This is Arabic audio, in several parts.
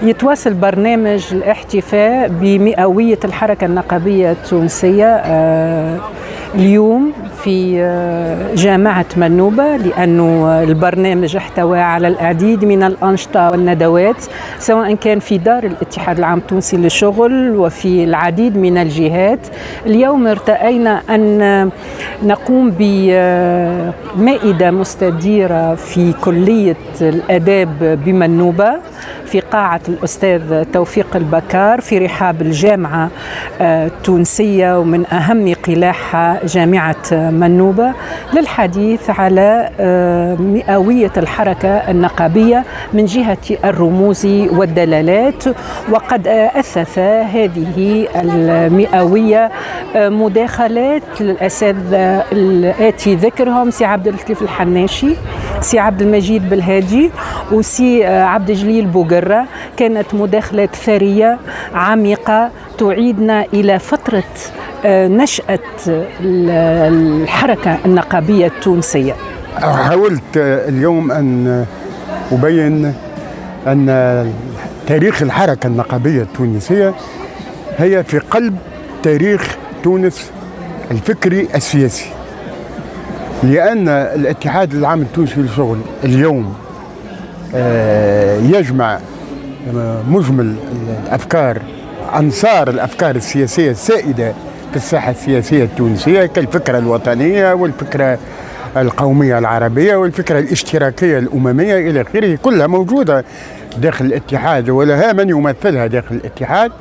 يتواصل برنامج الاحتفاء بمئوية الحركة النقابية التونسية اليوم في جامعة منوبة، لأنه البرنامج احتوى على العديد من الأنشطة والندوات، سواء كان في دار الاتحاد العام التونسي للشغل وفي العديد من الجهات. اليوم ارتأينا أن نقوم بمائدة مستديرة في كلية الآداب بمنوبة في قاعة الأستاذ توفيق البكار في رحاب الجامعة التونسية، ومن أهم قلاعها جامعة منوبة، للحديث على مئوية الحركة النقابية من جهة الرموز والدلالات. وقد أثث هذه المئوية مداخلات للأساتذة الآتي ذكرهم: سي عبد اللطيف الحناشي، سي عبد المجيد بالهادي، وسي عبد الجليل بوقرة. كانت مداخلات ثرية عميقة تعيدنا إلى فترة نشأة الحركة النقابية التونسية. حاولت اليوم أن أبين أن تاريخ الحركة النقابية التونسية هي في قلب تاريخ تونس الفكري السياسي، لأن الاتحاد العام التونسي للشغل اليوم يجمع مجمل الأفكار، أنصار الأفكار السياسية السائدة في الساحة السياسية التونسية، كالفكرة الوطنية والفكرة القومية العربية والفكرة الاشتراكية الأممية إلى آخره، كلها موجودة داخل الاتحاد ولها من يمثلها داخل الاتحاد.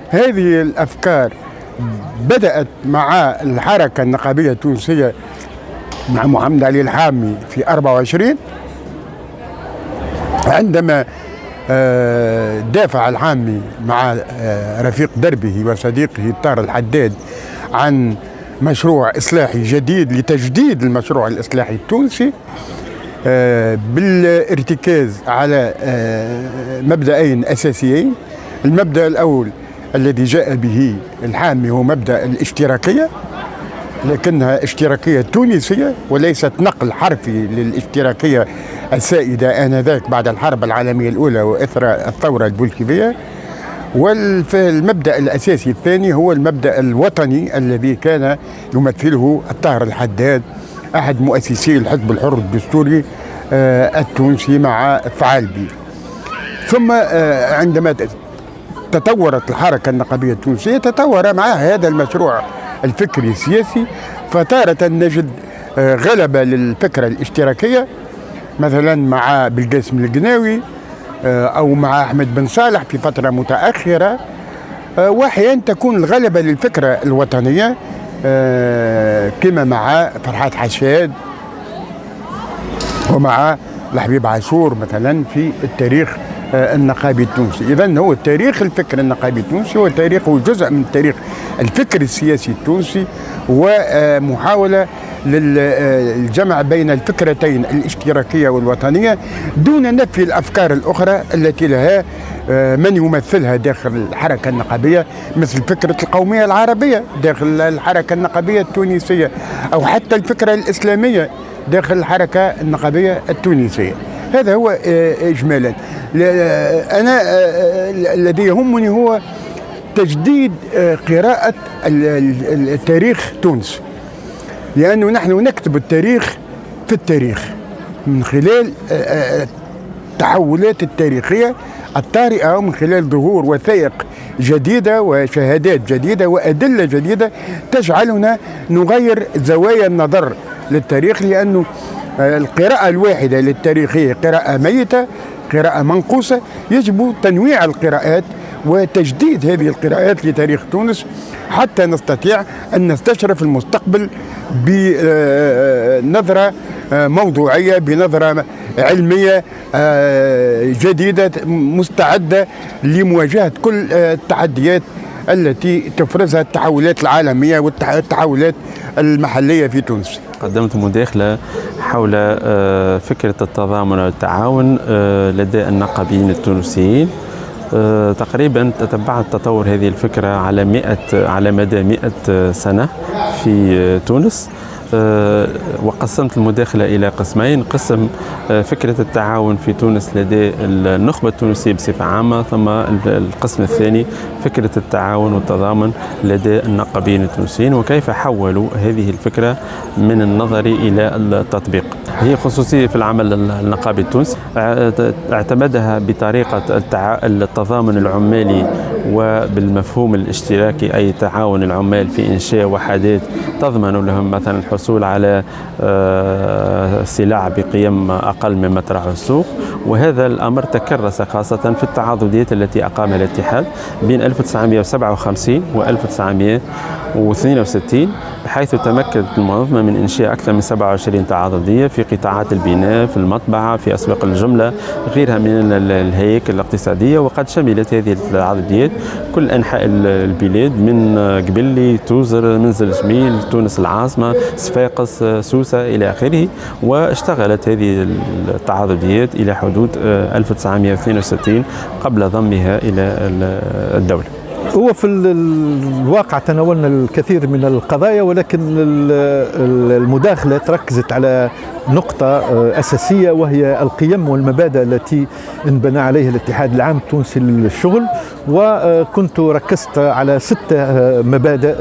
هذه الأفكار بدأت مع الحركة النقابية التونسية مع محمد علي الحامي في 24 عندما دافع الحامي مع رفيق دربه وصديقه طار الحداد عن مشروع إصلاحي جديد لتجديد المشروع الإصلاحي التونسي بالارتكاز على مبدأين أساسيين. المبدأ الأول الذي جاء به الحامي هو مبدأ الاشتراكية، لكنها اشتراكية تونسية وليست نقل حرفي للاشتراكية السائدة آنذاك بعد الحرب العالمية الأولى وإثر الثورة البولشيفية. والمبدأ الأساسي الثاني هو المبدأ الوطني الذي كان يمثله الطاهر الحداد أحد مؤسسي الحزب الحر الدستوري التونسي مع الثعالبي. ثم عندما تطورت الحركة النقابية التونسية تطور معها هذا المشروع الفكري السياسي، فتارة نجد غلبة للفكرة الاشتراكية مثلا مع بالقاسم القناوي أو مع أحمد بن صالح في فترة متأخرة، وأحيانا تكون الغلبة للفكرة الوطنية كما مع فرحات حشاد ومع الحبيب عاشور مثلا في التاريخ النقابي التونسي. إذن هو تاريخ الفكر النقابي التونسي هو جزء من تاريخ الفكر السياسي التونسي، ومحاولة للجمع بين الفكرتين الاشتراكية والوطنية دون نفي الأفكار الأخرى التي لها من يمثلها داخل الحركة النقابية، مثل فكرة القومية العربية داخل الحركة النقابية التونسية، أو حتى الفكرة الإسلامية داخل الحركة النقابية التونسية. هذا هو إجمالا. أنا الذي يهمني هو تجديد قراءة التاريخ تونس، لأنه نحن نكتب التاريخ في التاريخ من خلال التحولات التاريخية الطارئة، ومن خلال ظهور وثائق جديدة وشهادات جديدة وأدلة جديدة تجعلنا نغير زوايا النظر للتاريخ، لأنه القراءة الواحدة للتاريخ هي قراءة ميتة، قراءة منقوصة. يجب تنويع القراءات وتجديد هذه القراءات لتاريخ تونس حتى نستطيع أن نستشرف المستقبل بنظرة موضوعية، بنظرة علمية جديدة مستعدة لمواجهة كل التحديات التي تفرزها التحولات العالمية والتحولات المحلية في تونس. قدمت مداخلة حول فكرة التضامن والتعاون لدى النقابيين التونسيين. تقريبا تتبعت تطور هذه الفكرة على مدى 100 سنة في تونس. وقسمت المداخلة إلى قسمين. قسم فكرة التعاون في تونس لدى النخبة التونسية بصفة عامة، ثم القسم الثاني فكرة التعاون والتضامن لدى النقابيين التونسيين، وكيف حولوا هذه الفكرة من النظري إلى التطبيق. هي خصوصية في العمل النقابي التونسي، اعتمدها بطريقة التضامن العمالي وبالمفهوم الاشتراكي، أي تعاون العمال في إنشاء وحدات تضمن لهم مثلا الحصول على سلع بقيم أقل مما ترعه السوق. وهذا الأمر تكرس خاصة في التعاضديات التي أقامها الاتحاد بين 1957 و 1962، بحيث تمكنت المنظمة من إنشاء أكثر من 27 تعاضدية في قطاعات البناء، في المطبعة، في أسواق الجملة، غيرها من الهياكل الاقتصادية. وقد شملت هذه التعاضديات كل أنحاء البلاد، من قبلي، توزر، منزل جميل، تونس العاصمة، صفاقس، سوسة إلى آخره. واشتغلت هذه التعاضديات إلى حدود 1962 قبل ضمها إلى الدولة. هو في الواقع تناولنا الكثير من القضايا، ولكن المداخلة تركزت على نقطة أساسية، وهي القيم والمبادئ التي انبنى عليها الاتحاد العام التونسي للشغل. وكنت ركزت على 6 مبادئ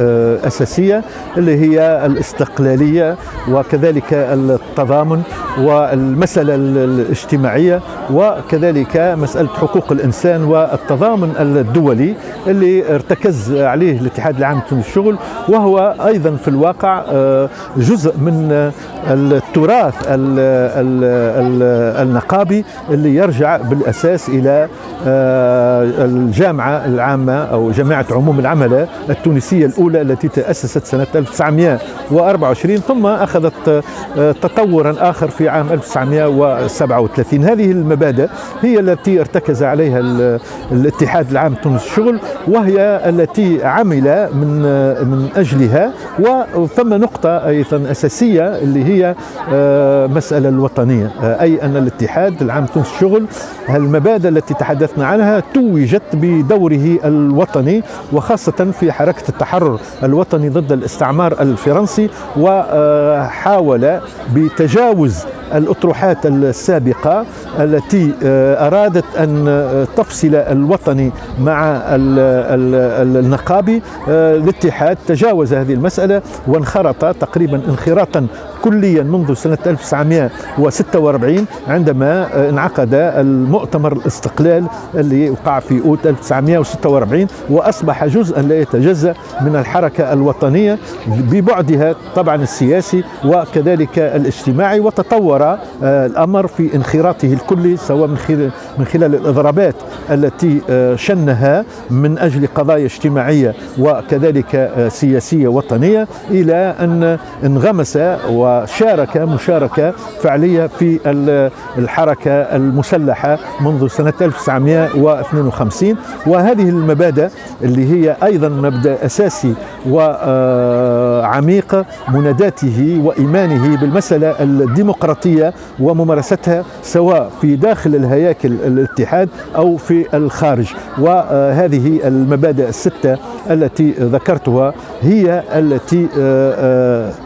أساسية، اللي هي الاستقلالية، وكذلك التضامن، والمسألة الاجتماعية، وكذلك مسألة حقوق الإنسان، والتضامن الدولي اللي ارتكز عليه الاتحاد العام التونسي للشغل، وهو أيضا في الواقع جزء من التراث النقابي اللي يرجع بالأساس إلى الجامعة العامة أو جامعة عموم العملة التونسية الأولى التي تأسست سنة 1924، ثم أخذت تطورا آخر في عام 1937. هذه المبادئ هي التي ارتكز عليها الاتحاد العام التونسي للشغل، وهي التي عمل من أجلها. وثم نقطة أيضا أساسية اللي هي مسألة الوطنية، أي أن الاتحاد العام التونسي للشغل المبادئ التي تحدثنا عنها توجت بدوره الوطني، وخاصة في حركة التحرر الوطني ضد الاستعمار الفرنسي، وحاول بتجاوز الأطروحات السابقة التي أرادت أن تفصل الوطني مع النقابي. الاتحاد تجاوز هذه المسألة وانخرط تقريبا انخراطا كليا منذ سنة 1946 عندما انعقد المؤتمر الاستقلال اللي وقع في أوت 1946، وأصبح جزءا لا يتجزأ من الحركة الوطنية ببعدها طبعا السياسي وكذلك الاجتماعي. وتطور الأمر في انخراطه الكلي، سواء من خلال الإضرابات التي شنها من أجل قضايا اجتماعية وكذلك سياسية وطنية، إلى أن انغمس وشارك مشاركة فعلية في الحركة المسلحة منذ سنة 1952. وهذه المبادئ اللي هي أيضا مبدأ أساسي وعميق مناداته وإيمانه بالمسألة الديمقراطية وممارستها سواء في داخل الهياكل الاتحاد أو في الخارج. وهذه المبادئ الستة التي ذكرتها هي التي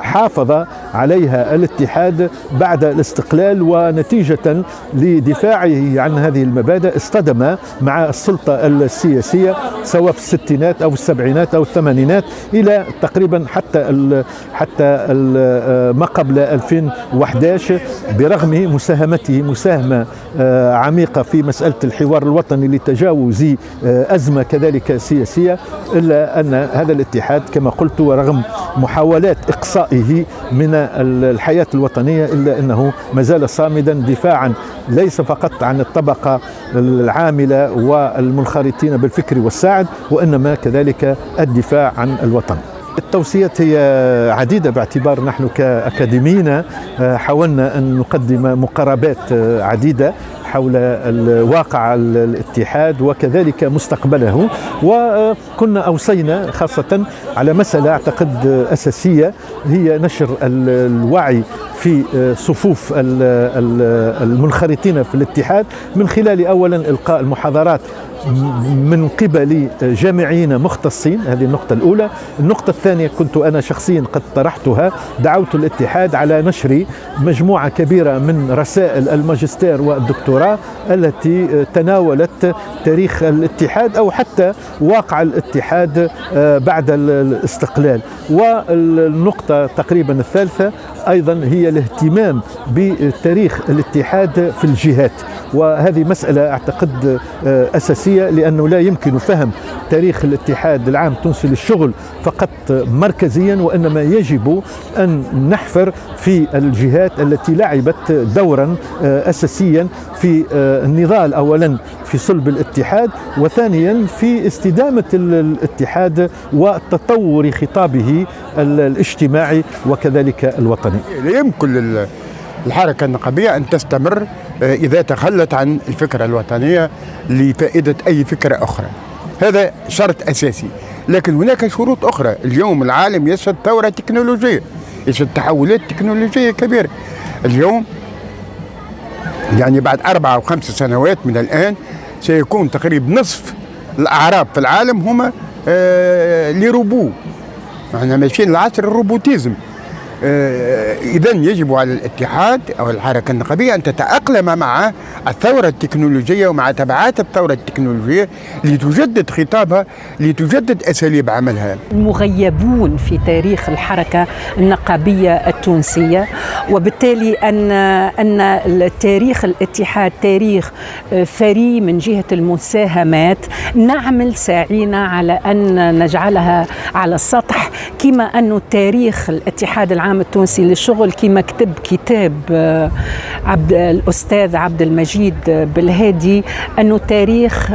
حافظ عليها الاتحاد بعد الاستقلال، ونتيجة لدفاعه عن هذه المبادئ اصطدم مع السلطة السياسية سواء في الستينات أو السبعينات أو الثمانينات إلى تقريبا حتى ما قبل 2011، برغم مساهمته مساهمة عميقة في مسألة الحوار الوطني لتجاوز أزمة كذلك سياسية، إلا أن هذا الاتحاد كما قلت ورغم محاولات إقصائه من الحياة الوطنية إلا أنه ما زال صامدا دفاعا ليس فقط عن الطبقة العاملة والمنخرطين بالفكر والساعد، وإنما كذلك الدفاع عن الوطن. التوصيات هي عديدة، باعتبار نحن كأكاديميين حاولنا أن نقدم مقاربات عديدة حول واقع الاتحاد وكذلك مستقبله، وكنا أوصينا خاصة على مسألة أعتقد أساسية هي نشر الوعي في صفوف المنخرطين في الاتحاد من خلال أولا إلقاء المحاضرات من قبل جامعيين مختصين. هذه النقطة الأولى. النقطة الثانية كنت أنا شخصيا قد طرحتها، دعوت الاتحاد على نشر مجموعة كبيرة من رسائل الماجستير والدكتوراه التي تناولت تاريخ الاتحاد أو حتى واقع الاتحاد بعد الاستقلال. والنقطة تقريبا الثالثة أيضا هي الاهتمام بتاريخ الاتحاد في الجهات، وهذه مسألة أعتقد أساسية، لأنه لا يمكن فهم تاريخ الاتحاد العام التونسي للشغل فقط مركزيا، وإنما يجب أن نحفر في الجهات التي لعبت دورا أساسيا في النضال أولا في صلب الاتحاد، وثانيا في استدامة الاتحاد وتطور خطابه الاجتماعي وكذلك الوطني. لا يمكن الحركة النقابية أن تستمر إذا تخلت عن الفكرة الوطنية لفائدة أي فكرة أخرى، هذا شرط أساسي. لكن هناك شروط أخرى. اليوم العالم يشهد ثورة تكنولوجية، يشهد تحولات تكنولوجية كبيرة. اليوم يعني بعد 4 أو 5 سنوات من الآن سيكون تقريبا نصف الأعراب في العالم هما لروبو. احنا ماشيين لعصر الروبوتيزم. إذن يجب على الاتحاد أو الحركة النقابية أن تتأقلم مع الثورة التكنولوجية ومع تبعات الثورة التكنولوجية لتجدد خطابها، لتجدد أساليب عملها. المغيبون في تاريخ الحركة النقابية التونسية، وبالتالي أن تاريخ الاتحاد تاريخ ثري من جهة المساهمات، نعمل ساعينا على أن نجعلها على السطح، كما أن تاريخ الاتحاد العام التونسي للشغل كما كتب كتاب الأستاذ عبد المجيد بالهادي أنه تاريخ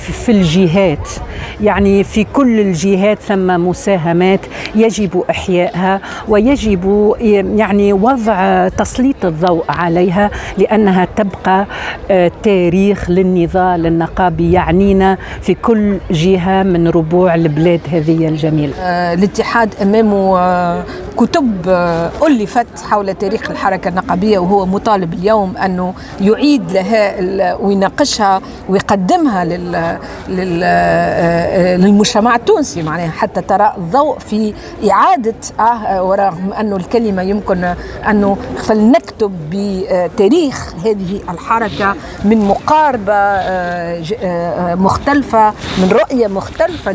في الجهات، يعني في كل الجهات ثم مساهمات يجب إحيائها ويجب يعني وضع تسليط الضوء عليها، لأنها تبقى تاريخ للنضال النقابي يعنينا في كل جهة من ربوع البلاد هذه الجميلة. الاتحاد أمامه كتب ألفت حول تاريخ الحركة النقابية، وهو مطالب اليوم أنه يعيد لها ويناقشها ويقدمها للمجتمع التونسي، معناها حتى ترى الضوء في إعادة ورغم أنه الكلمة يمكن أنه فلنكتب بتاريخ هذه الحركة من مقاربة مختلفة، من رؤية مختلفة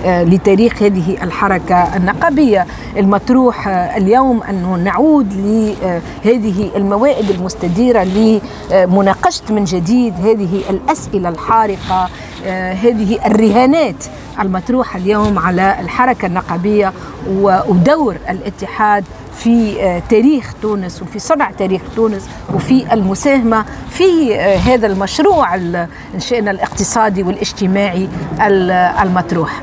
لتاريخ هذه الحركة النقابية. المطروح اليوم أنه نعود لهذه الموائد المستديرة لمناقشة من جديد هذه الأسئلة الحارقة، هذه الرهانات المطروحة اليوم على الحركة النقابية ودور الاتحاد في تاريخ تونس وفي صنع تاريخ تونس وفي المساهمة في هذا المشروع إن شئنا الاقتصادي والاجتماعي المطروح.